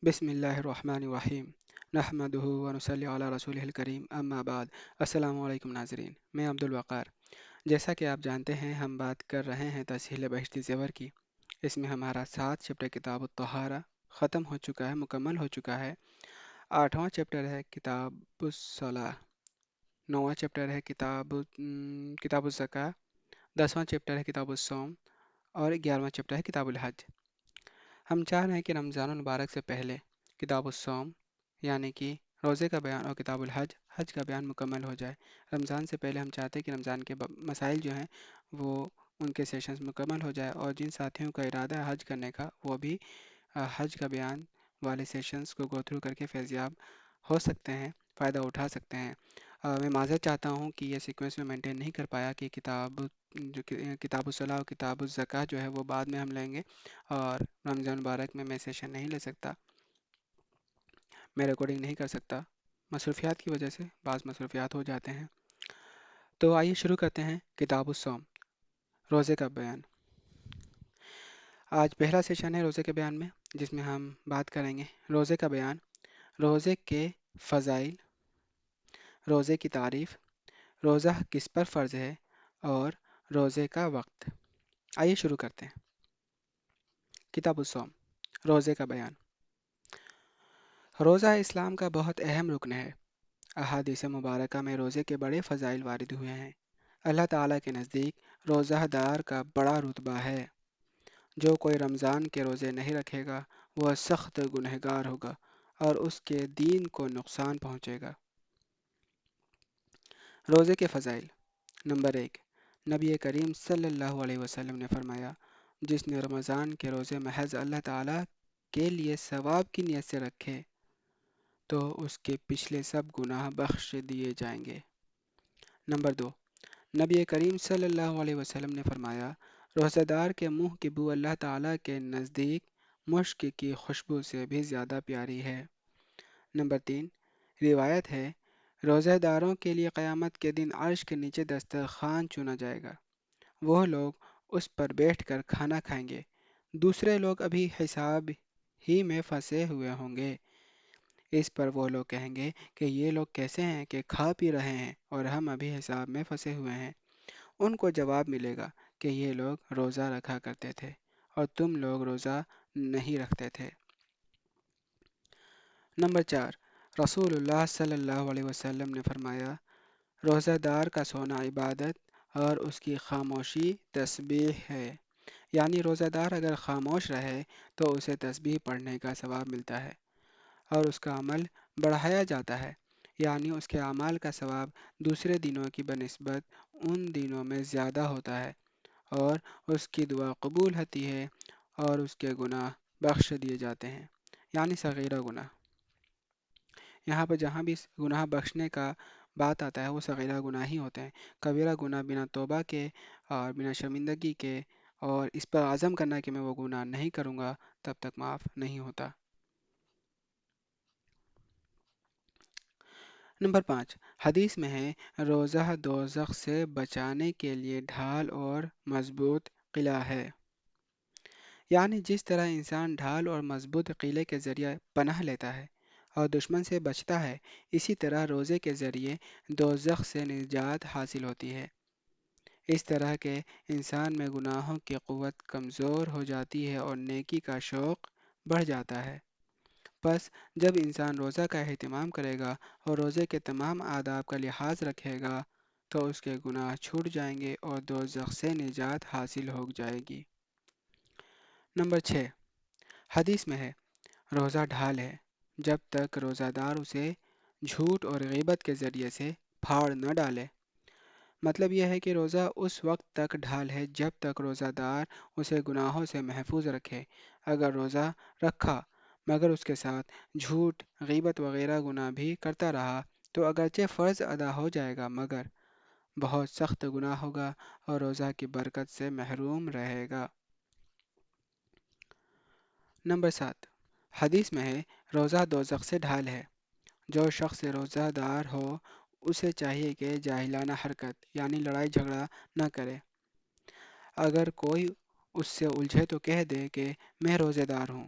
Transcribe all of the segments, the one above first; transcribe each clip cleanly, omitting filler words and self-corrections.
بسم اللہ الرحمن الرحیم نحمدہ ونصلی علی رسولہ الکریم اما بعد السلام علیکم ناظرین، میں عبد الوقار۔ جیسا کہ آپ جانتے ہیں، ہم بات کر رہے ہیں تسہیل بہشتی زیور کی۔ اس میں ہمارا 7 چیپٹر کتاب الطہارہ ختم ہو چکا ہے، مکمل ہو چکا ہے۔ 8واں چیپٹر ہے کتاب الصلاح، 9واں چیپٹر ہے کتاب الزکاة، 10واں چیپٹر ہے کتاب الصوم، اور 11واں چیپٹر ہے کتاب الحج۔ ہم چاہ رہے ہیں کہ رمضان المبارک سے پہلے کتاب الصوم یعنی کہ روزے کا بیان اور کتاب الحج حج کا بیان مکمل ہو جائے۔ رمضان سے پہلے ہم چاہتے ہیں کہ رمضان کے مسائل جو ہیں وہ ان کے سیشنز مکمل ہو جائے، اور جن ساتھیوں کا ارادہ ہے حج کرنے کا وہ بھی حج کا بیان والے سیشنز کو گو تھرو کر کے فیضیاب ہو سکتے ہیں، فائدہ اٹھا سکتے ہیں۔ میں معذرت چاہتا ہوں کہ یہ سیکوینس میں مینٹین نہیں کر پایا کہ کتاب الصلاح اور کتاب الزکاة جو ہے وہ بعد میں ہم لیں گے، اور رمضان مبارک میں سیشن نہیں لے سکتا، میں ریکارڈنگ نہیں کر سکتا، مصروفیات کی وجہ سے بعض مصروفیات ہو جاتے ہیں۔ تو آئیے شروع کرتے ہیں کتاب الصوم، روزے کا بیان۔ آج پہلا سیشن ہے روزے کے بیان میں، جس میں ہم بات کریں گے روزے کا بیان، روزے کے فضائل، روزے کی تعریف، روزہ کس پر فرض ہے، اور روزے کا وقت۔ آئیے شروع کرتے ہیں کتاب الصوم، روزے کا بیان۔ روزہ اسلام کا بہت اہم رکن ہے۔ احادیث مبارکہ میں روزے کے بڑے فضائل وارد ہوئے ہیں۔ اللہ تعالیٰ کے نزدیک روزہ دار کا بڑا رتبہ ہے۔ جو کوئی رمضان کے روزے نہیں رکھے گا وہ سخت گنہگار ہوگا اور اس کے دین کو نقصان پہنچے گا۔ روزے کے فضائل: نمبر 1، نبی کریم صلی اللہ علیہ وسلم نے فرمایا، جس نے رمضان کے روزے محض اللہ تعالیٰ کے لیے ثواب کی نیت سے رکھے تو اس کے پچھلے سب گناہ بخش دیے جائیں گے۔ نمبر 2، نبی کریم صلی اللہ علیہ وسلم نے فرمایا، روزہ دار کے منہ کی بو اللہ تعالیٰ کے نزدیک مشک کی خوشبو سے بھی زیادہ پیاری ہے۔ نمبر 3، روایت ہے، روزہ داروں کے لیے قیامت کے دن عرش کے نیچے دسترخوان چنا جائے گا۔ وہ لوگ اس پر بیٹھ کر کھانا کھائیں گے، دوسرے لوگ ابھی حساب ہی میں پھنسے ہوئے ہوں گے۔ اس پر وہ لوگ کہیں گے کہ یہ لوگ کیسے ہیں کہ کھا پی رہے ہیں اور ہم ابھی حساب میں پھنسے ہوئے ہیں۔ ان کو جواب ملے گا کہ یہ لوگ روزہ رکھا کرتے تھے اور تم لوگ روزہ نہیں رکھتے تھے۔ نمبر 4، رسول اللہ صلی اللہ علیہ وسلم نے فرمایا، روزہ دار کا سونا عبادت اور اس کی خاموشی تسبیح ہے۔ یعنی روزہ دار اگر خاموش رہے تو اسے تسبیح پڑھنے کا ثواب ملتا ہے اور اس کا عمل بڑھایا جاتا ہے، یعنی اس کے اعمال کا ثواب دوسرے دنوں کی بنسبت ان دنوں میں زیادہ ہوتا ہے، اور اس کی دعا قبول ہوتی ہے اور اس کے گناہ بخش دیے جاتے ہیں، یعنی صغیرہ گناہ۔ یہاں پر جہاں بھی گناہ بخشنے کا بات آتا ہے وہ صغیرہ گناہ ہی ہوتے ہیں۔ کبیرہ گناہ بنا توبہ کے اور بنا شرمندگی کے اور اس پر عزم کرنا کہ میں وہ گناہ نہیں کروں گا تب تک معاف نہیں ہوتا۔ نمبر 5، حدیث میں ہے، روزہ دوزخ سے بچانے کے لیے ڈھال اور مضبوط قلعہ ہے۔ یعنی جس طرح انسان ڈھال اور مضبوط قلعے کے ذریعے پناہ لیتا ہے اور دشمن سے بچتا ہے، اسی طرح روزے کے ذریعے دوزخ سے نجات حاصل ہوتی ہے۔ اس طرح کے انسان میں گناہوں کی قوت کمزور ہو جاتی ہے اور نیکی کا شوق بڑھ جاتا ہے۔ پس جب انسان روزہ کا اہتمام کرے گا اور روزے کے تمام آداب کا لحاظ رکھے گا تو اس کے گناہ چھوٹ جائیں گے اور دوزخ سے نجات حاصل ہو جائے گی۔ نمبر 6، حدیث میں ہے، روزہ ڈھال ہے، جب تک روزہ دار اسے جھوٹ اور غیبت کے ذریعے سے پھاڑ نہ ڈالے۔ مطلب یہ ہے کہ روزہ اس وقت تک ڈھال ہے جب تک روزہ دار اسے گناہوں سے محفوظ رکھے۔ اگر روزہ رکھا مگر اس کے ساتھ جھوٹ، غیبت وغیرہ گناہ بھی کرتا رہا تو اگرچہ فرض ادا ہو جائے گا مگر بہت سخت گناہ ہوگا اور روزہ کی برکت سے محروم رہے گا۔ نمبر 7، حدیث میں ہے، روزہ دوزخ سے ڈھال ہے۔ جو شخص روزہ دار ہو اسے چاہیے کہ جاہلانہ حرکت یعنی لڑائی جھگڑا نہ کرے۔ اگر کوئی اس سے الجھے تو کہہ دے کہ میں روزہ دار ہوں،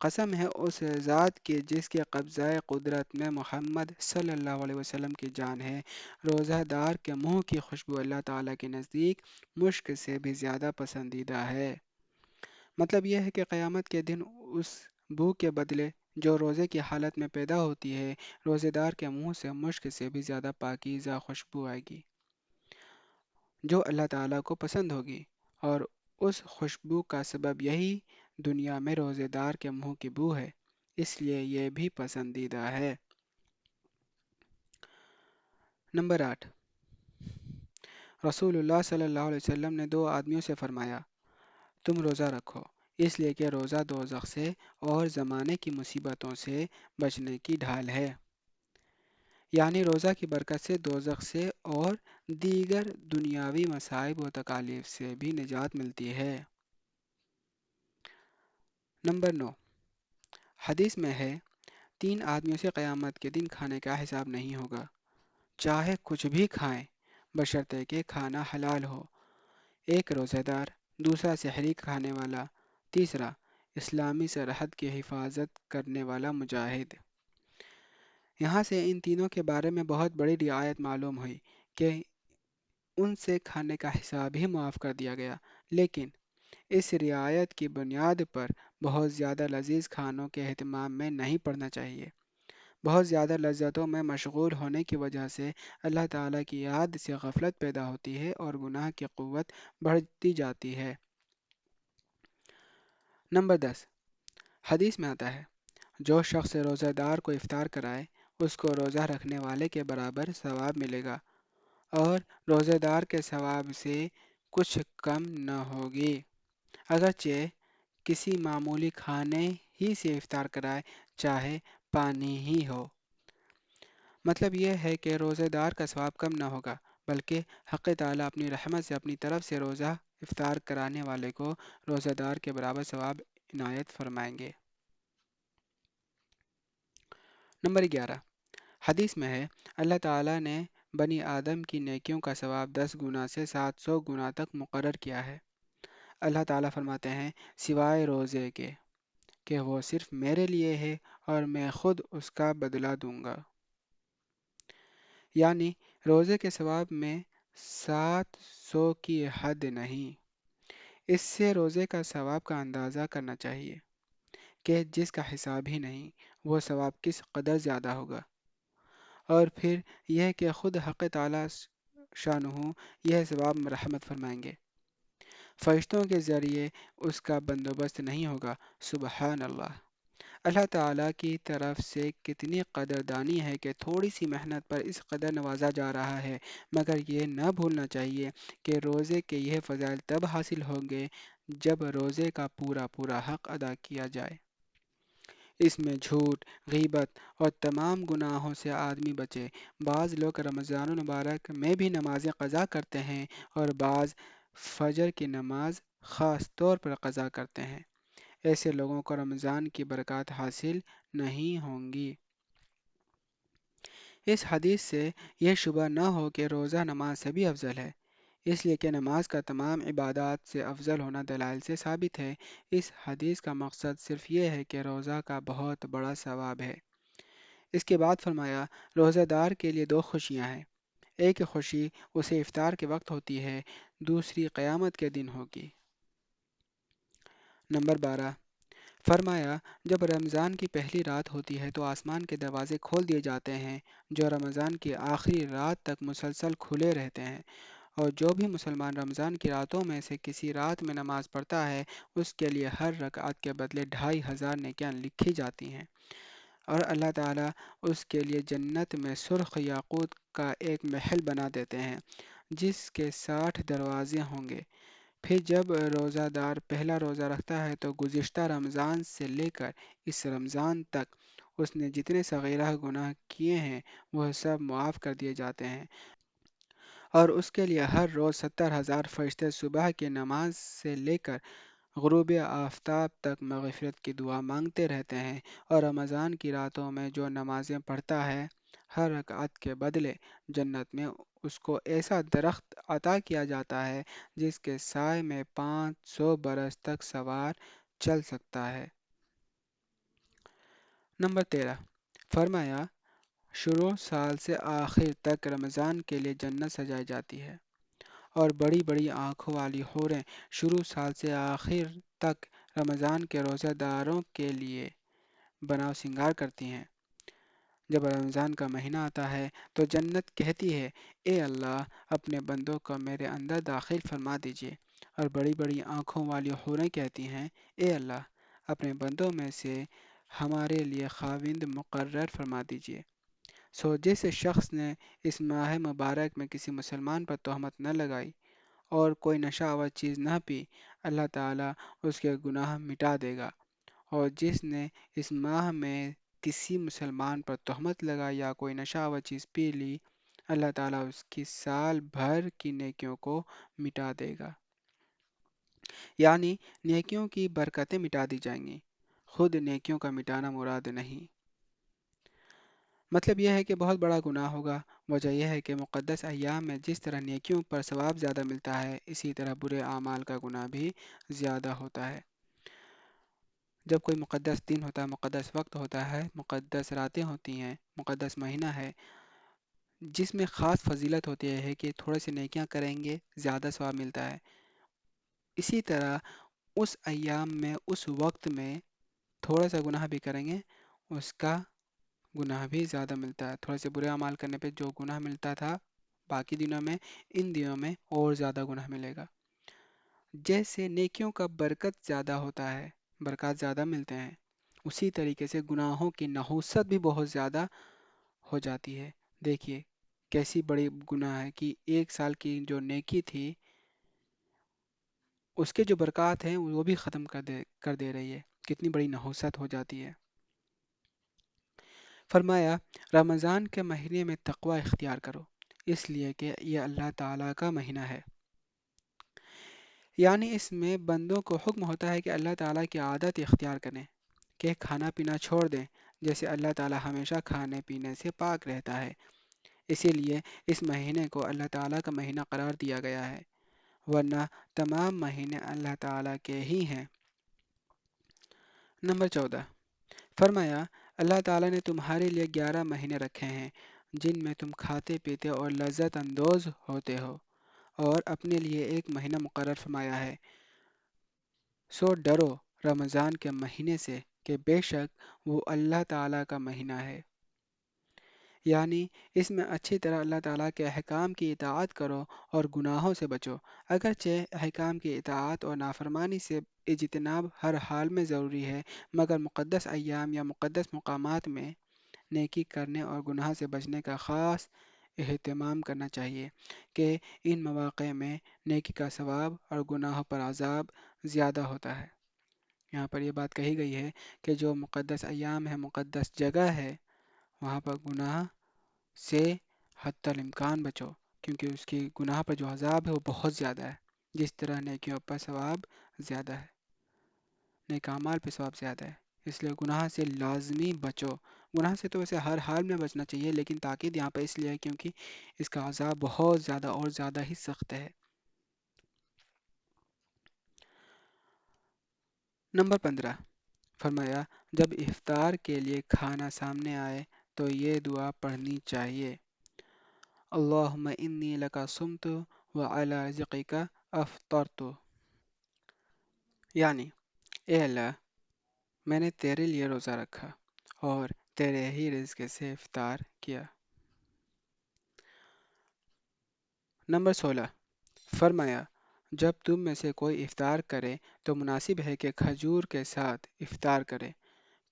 قسم ہے اس ذات کی جس کے قبضہ قدرت میں محمد صلی اللہ علیہ وسلم کی جان ہے، روزہ دار کے منہ کی خوشبو اللہ تعالیٰ کے نزدیک مشک سے بھی زیادہ پسندیدہ ہے۔ مطلب یہ ہے کہ قیامت کے دن اس بو کے بدلے جو روزے کی حالت میں پیدا ہوتی ہے، روزے دار کے منہ سے مشک سے بھی زیادہ پاکیزہ خوشبو آئے گی، جو اللہ تعالیٰ کو پسند ہوگی، اور اس خوشبو کا سبب یہی دنیا میں روزے دار کے منہ کی بو ہے، اس لیے یہ بھی پسندیدہ ہے۔ نمبر 8، رسول اللہ صلی اللہ علیہ وسلم نے دو آدمیوں سے فرمایا، تم روزہ رکھو، اس لیے کہ روزہ دوزخ سے اور زمانے کی مصیبتوں سے بچنے کی ڈھال ہے۔ یعنی روزہ کی برکت سے دوزخ سے اور دیگر دنیاوی مصائب و تکالیف سے بھی نجات ملتی ہے۔ نمبر 9، حدیث میں ہے، تین آدمیوں سے قیامت کے دن کھانے کا حساب نہیں ہوگا، چاہے کچھ بھی کھائیں، بشرطے کہ کھانا حلال ہو۔ ایک روزہ دار، دوسرا سحری کھانے والا، تیسرا اسلامی سرحد کی حفاظت کرنے والا مجاہد۔ یہاں سے ان تینوں کے بارے میں بہت بڑی رعایت معلوم ہوئی کہ ان سے کھانے کا حساب ہی معاف کر دیا گیا، لیکن اس رعایت کی بنیاد پر بہت زیادہ لذیذ کھانوں کے اہتمام میں نہیں پڑنا چاہیے۔ بہت زیادہ لذتوں میں مشغول ہونے کی وجہ سے اللہ تعالیٰ کی یاد سے غفلت پیدا ہوتی ہے اور گناہ کی قوت بڑھتی جاتی ہے۔ نمبر 10، حدیث میں آتا ہے، جو شخص روزہ دار کو افطار کرائے، اس کو روزہ رکھنے والے کے برابر ثواب ملے گا، اور روزہ دار کے ثواب سے کچھ کم نہ ہوگی، اگرچہ کسی معمولی کھانے ہی سے افطار کرائے، چاہے پانی ہی ہو۔ مطلب یہ ہے کہ روزہ دار کا ثواب کم نہ ہوگا، بلکہ حق تعالیٰ اپنی رحمت سے اپنی طرف سے روزہ افطار کرانے والے کو روزہ دار کے برابر ثواب عنایت فرمائیں گے۔ نمبر 11، حدیث میں ہے، اللہ تعالیٰ نے بنی آدم کی نیکیوں کا ثواب 10 گنا سے 700 گنا تک مقرر کیا ہے۔ اللہ تعالیٰ فرماتے ہیں، سوائے روزے کے کہ وہ صرف میرے لیے ہے اور میں خود اس کا بدلہ دوں گا۔ یعنی روزے کے ثواب میں 700 کی حد نہیں۔ اس سے روزے کا ثواب کا اندازہ کرنا چاہیے کہ جس کا حساب ہی نہیں، وہ ثواب کس قدر زیادہ ہوگا۔ اور پھر یہ کہ خود حق تعالیٰ شانہ یہ ثواب رحمت فرمائیں گے، فرشتوں کے ذریعے اس کا بندوبست نہیں ہوگا۔ سبحان اللہ! اللہ تعالیٰ کی طرف سے کتنی قدردانی ہے کہ تھوڑی سی محنت پر اس قدر نوازا جا رہا ہے، مگر یہ نہ بھولنا چاہیے کہ روزے کے یہ فضائل تب حاصل ہوں گے جب روزے کا پورا پورا حق ادا کیا جائے۔ اس میں جھوٹ، غیبت اور تمام گناہوں سے آدمی بچے۔ بعض لوگ رمضان المبارک میں بھی نمازیں قضا کرتے ہیں، اور بعض فجر کی نماز خاص طور پر قضا کرتے ہیں۔ ایسے لوگوں کو رمضان کی برکات حاصل نہیں ہوں گی۔ اس حدیث سے یہ شبہ نہ ہو کہ روزہ نماز سے بھی افضل ہے، اس لیے کہ نماز کا تمام عبادات سے افضل ہونا دلائل سے ثابت ہے۔ اس حدیث کا مقصد صرف یہ ہے کہ روزہ کا بہت بڑا ثواب ہے۔ اس کے بعد فرمایا، روزہ دار کے لیے دو خوشیاں ہیں، ایک خوشی اسے افطار کے وقت ہوتی ہے، دوسری قیامت کے دن ہوگی۔ نمبر 12، فرمایا، جب رمضان کی پہلی رات ہوتی ہے تو آسمان کے دروازے کھول دیے جاتے ہیں، جو رمضان کی آخری رات تک مسلسل کھلے رہتے ہیں، اور جو بھی مسلمان رمضان کی راتوں میں سے کسی رات میں نماز پڑھتا ہے، اس کے لیے ہر رکعت کے بدلے 2500 نیکیاں لکھی جاتی ہیں، اور اللہ تعالیٰ اس کے لیے جنت میں سرخ یاقوت کا ایک محل بنا دیتے ہیں، جس کے 60 دروازے ہوں گے۔ پھر جب روزہ دار پہلا روزہ رکھتا ہے تو گزشتہ رمضان سے لے کر اس رمضان تک اس نے جتنے صغیرہ گناہ کیے ہیں وہ سب معاف کر دیے جاتے ہیں، اور اس کے لیے ہر روز 70,000 فرشتے صبح کی نماز سے لے کر غروب آفتاب تک مغفرت کی دعا مانگتے رہتے ہیں، اور رمضان کی راتوں میں جو نمازیں پڑھتا ہے، ہر رکعت کے بدلے جنت میں اس کو ایسا درخت عطا کیا جاتا ہے جس کے سائے میں 500 برس تک سوار چل سکتا ہے۔ نمبر 13، فرمایا شروع سال سے آخر تک رمضان کے لیے جنت سجائی جاتی ہے، اور بڑی بڑی آنکھوں والی حوریں شروع سال سے آخر تک رمضان کے روزہ داروں کے لیے بناؤ سنگار کرتی ہیں۔ جب رمضان کا مہینہ آتا ہے تو جنت کہتی ہے، اے اللہ، اپنے بندوں کو میرے اندر داخل فرما دیجئے، اور بڑی بڑی آنکھوں والی حوریں کہتی ہیں، اے اللہ، اپنے بندوں میں سے ہمارے لیے خاوند مقرر فرما دیجئے۔ جس شخص نے اس ماہ مبارک میں کسی مسلمان پر تہمت نہ لگائی اور کوئی نشہ آور چیز نہ پی، اللہ تعالیٰ اس کے گناہ مٹا دے گا، اور جس نے اس ماہ میں کسی مسلمان پر تہمت لگائی یا کوئی نشہ آور چیز پی لی، اللہ تعالیٰ اس کی سال بھر کی نیکیوں کو مٹا دے گا۔ یعنی نیکیوں کی برکتیں مٹا دی جائیں گی، خود نیکیوں کا مٹانا مراد نہیں۔ مطلب یہ ہے کہ بہت بڑا گناہ ہوگا۔ وجہ یہ ہے کہ مقدس ایام میں جس طرح نیکیوں پر ثواب زیادہ ملتا ہے، اسی طرح برے اعمال کا گناہ بھی زیادہ ہوتا ہے۔ جب کوئی مقدس دن ہوتا ہے، مقدس وقت ہوتا ہے، مقدس راتیں ہوتی ہیں، مقدس مہینہ ہے، جس میں خاص فضیلت ہوتی ہے کہ تھوڑے سے نیکیاں کریں گے زیادہ ثواب ملتا ہے، اسی طرح اس ایام میں اس وقت میں تھوڑا سا گناہ بھی کریں گے، اس کا گناہ بھی زیادہ ملتا ہے۔ تھوڑے سے برے اعمال کرنے پہ جو گناہ ملتا تھا باقی دنوں میں، ان دنوں میں اور زیادہ گناہ ملے گا۔ جیسے نیکیوں کا برکت زیادہ ہوتا ہے، برکات زیادہ ملتے ہیں، اسی طریقے سے گناہوں کی نحوست بھی بہت زیادہ ہو جاتی ہے۔ دیکھیے کیسی بڑی گناہ ہے کہ ایک سال کی جو نیکی تھی اس کے جو برکات ہیں وہ بھی ختم کر دے رہی ہے، کتنی بڑی نحوست ہو جاتی ہے۔ فرمایا رمضان کے مہینے میں تقوی اختیار کرو، اس لیے کہ یہ اللہ تعالیٰ کا مہینہ ہے۔ یعنی اس میں بندوں کو حکم ہوتا ہے کہ اللہ تعالیٰ کی عادت اختیار کریں، کہ کھانا پینا چھوڑ دیں، جیسے اللہ تعالیٰ ہمیشہ کھانے پینے سے پاک رہتا ہے۔ اسی لیے اس مہینے کو اللہ تعالیٰ کا مہینہ قرار دیا گیا ہے، ورنہ تمام مہینے اللہ تعالیٰ کے ہی ہیں۔ نمبر 14، فرمایا اللہ تعالیٰ نے تمہارے لیے 11 مہینے رکھے ہیں جن میں تم کھاتے پیتے اور لذت اندوز ہوتے ہو، اور اپنے لیے ایک مہینہ مقرر فرمایا ہے۔ سو ڈرو رمضان کے مہینے سے کہ بے شک وہ اللہ تعالیٰ کا مہینہ ہے۔ یعنی اس میں اچھی طرح اللہ تعالیٰ کے احکام کی اطاعت کرو اور گناہوں سے بچو۔ اگرچہ احکام کی اطاعت اور نافرمانی سے اجتناب ہر حال میں ضروری ہے، مگر مقدس ایام یا مقدس مقامات میں نیکی کرنے اور گناہ سے بچنے کا خاص اہتمام کرنا چاہیے، کہ ان مواقع میں نیکی کا ثواب اور گناہوں پر عذاب زیادہ ہوتا ہے۔ یہاں پر یہ بات کہی گئی ہے کہ جو مقدس ایام ہے، مقدس جگہ ہے، وہاں پر گناہ سے حتی الامکان بچو، کیونکہ اس کی گناہ پر جو عذاب ہے وہ بہت زیادہ ہے، جس طرح نیکیوں پر ثواب زیادہ ہے، نیک اعمال پہ ثواب زیادہ ہے۔ اس لیے گناہ سے لازمی بچو۔ گناہ سے تو ویسے ہر حال میں بچنا چاہیے، لیکن تاکید یہاں پہ اس لیے ہے کیونکہ اس کا عذاب بہت زیادہ اور زیادہ ہی سخت ہے۔ نمبر 15، فرمایا جب افطار کے لیے کھانا سامنے آئے تو یہ دعا پڑھنی چاہیے، اللہم انی لک صمت وعلی رزقک افطرت۔ یعنی اے اللہ، میں نے تیرے لیے روزہ رکھا اور تیرے ہی رزق سے افطار کیا۔ نمبر 16، فرمایا جب تم میں سے کوئی افطار کرے تو مناسب ہے کہ کھجور کے ساتھ افطار کرے،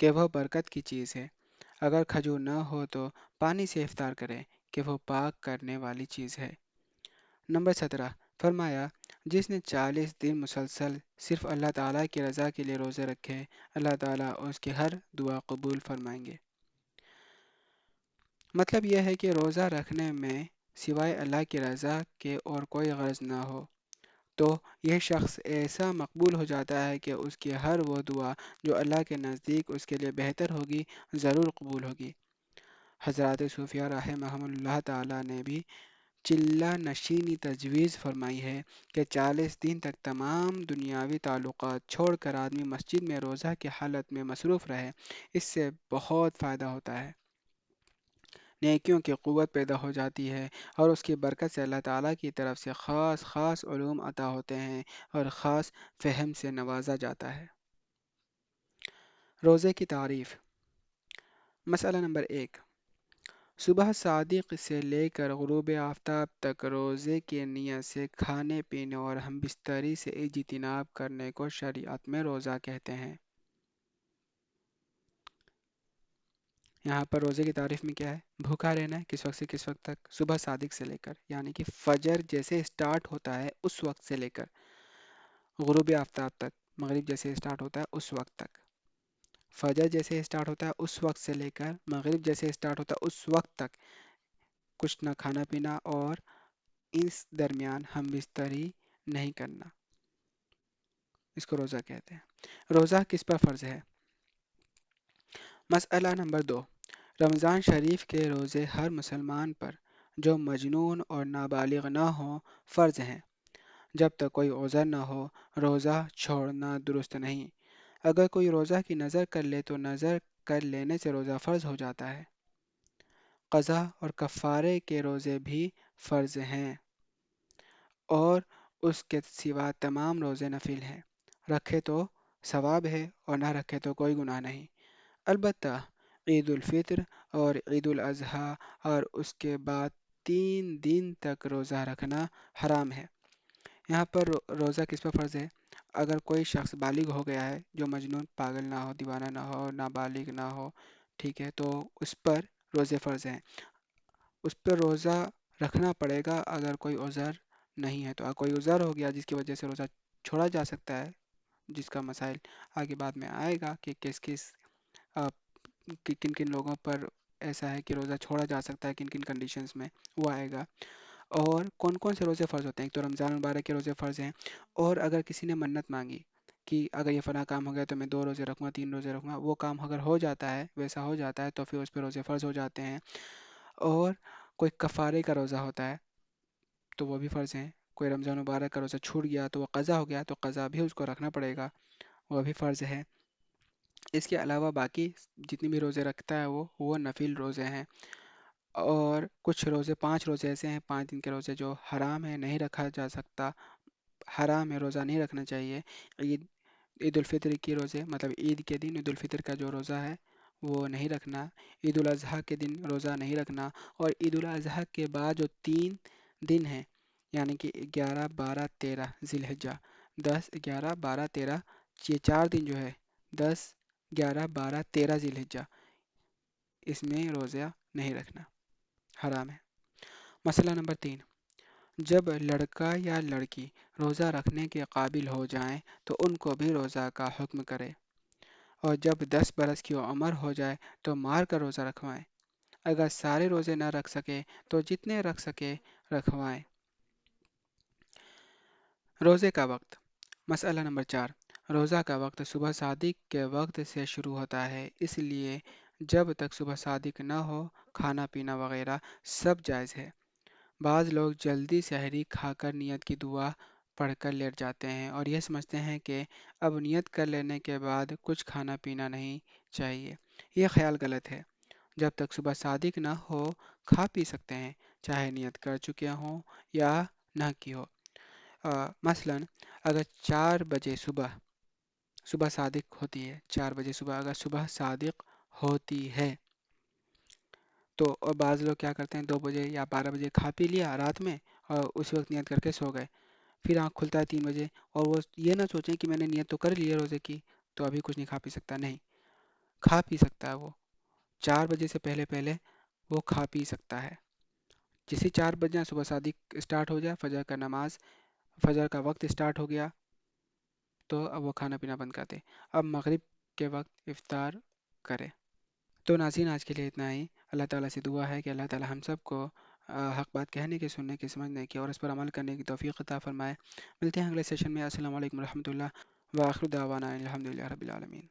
کہ وہ برکت کی چیز ہے۔ اگر کھجور نہ ہو تو پانی سے افطار کرے، کہ وہ پاک کرنے والی چیز ہے۔ نمبر 17، فرمایا جس نے 40 دن مسلسل صرف اللہ تعالیٰ کی رضا کے لیے روزے رکھے، اللہ تعالیٰ اس کی ہر دعا قبول فرمائیں گے۔ مطلب یہ ہے کہ روزہ رکھنے میں سوائے اللہ کی رضا کے اور کوئی غرض نہ ہو تو یہ شخص ایسا مقبول ہو جاتا ہے کہ اس کی ہر وہ دعا جو اللہ کے نزدیک اس کے لیے بہتر ہوگی ضرور قبول ہوگی۔ حضرات صوفیہ رحمہم اللہ تعالیٰ نے بھی چلہ نشینی تجویز فرمائی ہے کہ 40 دن تک تمام دنیاوی تعلقات چھوڑ کر آدمی مسجد میں روزہ کی حالت میں مصروف رہے۔ اس سے بہت فائدہ ہوتا ہے، نیکیوں کی قوت پیدا ہو جاتی ہے، اور اس کی برکت سے اللہ تعالیٰ کی طرف سے خاص خاص علوم عطا ہوتے ہیں اور خاص فہم سے نوازا جاتا ہے۔ روزے کی تعریف۔ مسئلہ نمبر 1، صبح صادق سے لے کر غروب آفتاب تک روزے کی نیت سے کھانے پینے اور ہم بستری سے اجتناب کرنے کو شریعت میں روزہ کہتے ہیں۔ یہاں پر روزے کی تعریف میں کیا ہے؟ بھوکا رہنا ہے کس وقت سے کس وقت تک؟ صبح صادق سے لے کر، یعنی کہ فجر جیسے سٹارٹ ہوتا ہے اس وقت سے لے کر غروب آفتاب تک، مغرب جیسے سٹارٹ ہوتا ہے اس وقت تک، فجر جیسے سٹارٹ ہوتا ہے اس وقت سے لے کر مغرب جیسے سٹارٹ ہوتا ہے اس وقت تک کچھ نہ کھانا پینا، اور اس درمیان ہم بستری نہیں کرنا، اس کو روزہ کہتے ہیں۔ روزہ کس پر فرض ہے؟ مسئلہ نمبر 2، رمضان شریف کے روزے ہر مسلمان پر جو مجنون اور نابالغ نہ ہو فرض ہیں۔ جب تک کوئی عذر نہ ہو روزہ چھوڑنا درست نہیں۔ اگر کوئی روزہ کی نظر کر لے تو نظر کر لینے سے روزہ فرض ہو جاتا ہے۔ قضا اور کفارے کے روزے بھی فرض ہیں، اور اس کے سوا تمام روزے نفل ہیں، رکھے تو ثواب ہے اور نہ رکھے تو کوئی گناہ نہیں۔ البتہ عید الفطر اور عید الاضحیٰ اور اس کے بعد 3 دن تک روزہ رکھنا حرام ہے۔ یہاں پر روزہ کس پر فرض ہے؟ اگر کوئی شخص بالغ ہو گیا ہے، جو مجنون پاگل نہ ہو، دیوانہ نہ ہو، نابالغ نہ ہو، ٹھیک ہے، تو اس پر روزے فرض ہیں۔ اس پر روزہ رکھنا پڑے گا اگر کوئی عذر نہیں ہے تو۔ اگر کوئی عذر ہو گیا جس کی وجہ سے روزہ چھوڑا جا سکتا ہے، جس کا مسائل آگے بعد میں آئے گا کہ کس کس کن کن لوگوں پر ایسا ہے کہ روزہ چھوڑا جا سکتا ہے، کن کن کنڈیشنز میں، وہ آئے گا۔ اور کون کون سے روزے فرض ہوتے ہیں؟ ایک تو رمضان المبارک کے روزے فرض ہیں، اور اگر کسی نے منت مانگی کہ اگر یہ فلاں کام ہو گیا تو میں 2 روزے رکھوں گا، 3 روزے رکھوں گا، وہ کام اگر ہو جاتا ہے، ویسا ہو جاتا ہے، تو پھر اس پہ روزے فرض ہو جاتے ہیں۔ اور کوئی کفارے کا روزہ ہوتا ہے تو وہ بھی فرض ہیں۔ کوئی رمضان مبارک کا روزہ چھوٹ گیا تو وہ قضا ہو گیا تو قضا بھی اس کو رکھنا پڑے گا، وہ بھی فرض ہے۔ اس کے علاوہ باقی جتنی بھی روزے رکھتا ہے وہ نفل روزے ہیں۔ اور کچھ روزے، 5 روزے ایسے ہیں، 5 دن کے روزے جو حرام ہیں، نہیں رکھا جا سکتا، حرام ہے، روزہ نہیں رکھنا چاہیے۔ عید الفطر کی روزے، مطلب عید کے دن عید الفطر کا جو روزہ ہے وہ نہیں رکھنا، عید الاضحیٰ کے دن روزہ نہیں رکھنا، اور عید الاضحیٰ کے بعد جو 3 دن ہیں، یعنی کہ 11 12 13 ذی الحجہ، 10 11 12 13، یہ 4 دن جو ہے، 10 11 12 13 ذی الحجہ، اس میں روزہ نہیں رکھنا، حرام ہے۔ مسئلہ نمبر 3، جب لڑکا یا لڑکی روزہ رکھنے کے قابل ہو جائیں تو ان کو بھی روزہ کا حکم کرے، اور جب 10 برس کی عمر ہو جائے تو مار کر روزہ رکھوائیں۔ اگر سارے روزے نہ رکھ سکے تو جتنے رکھ سکے رکھوائیں۔ روزے کا وقت۔ مسئلہ نمبر 4، روزہ کا وقت صبح صادق کے وقت سے شروع ہوتا ہے، اس لیے جب تک صبح صادق نہ ہو کھانا پینا وغیرہ سب جائز ہے۔ بعض لوگ جلدی سحری کھا کر نیت کی دعا پڑھ کر لیٹ جاتے ہیں اور یہ سمجھتے ہیں کہ اب نیت کر لینے کے بعد کچھ کھانا پینا نہیں چاہیے۔ یہ خیال غلط ہے۔ جب تک صبح صادق نہ ہو کھا پی سکتے ہیں، چاہے نیت کر چکے ہوں یا نہ کی ہو۔ مثلاً اگر 4 بجے صبح صادق ہوتی ہے، 4 بجے صبح اگر صبح صادق ہوتی ہے تو، اور بعض لوگ کیا کرتے ہیں 2 بجے یا 12 بجے کھا پی لیا رات میں اور اسی وقت نیت کر کے سو گئے، پھر آنکھ کھلتا ہے 3 بجے، اور وہ یہ نہ سوچیں کہ میں نے نیت تو کر لی ہے روزے کی تو ابھی کچھ نہیں کھا پی سکتا، نہیں، کھا پی سکتا ہے وہ 4 بجے سے پہلے پہلے وہ کھا پی سکتا ہے۔ جیسے 4 بجے صبح صادق اسٹارٹ ہو جائے، فجر کا نماز، فجر کا وقت اسٹارٹ ہو گیا تو اب وہ کھانا پینا بند کر دے، اب مغرب کے وقت افطار کرے۔ تو ناظرین آج کے لیے اتنا ہی۔ اللہ تعالیٰ سے دعا ہے کہ اللہ تعالیٰ ہم سب کو حق بات کہنے کی، سننے کی، سمجھنے کی اور اس پر عمل کرنے کی توفیق عطا فرمائے۔ ملتے ہیں اگلے سیشن میں۔ السلام علیکم ورحمۃ اللہ، وآخر دعوانا الحمد للہ رب العالمین۔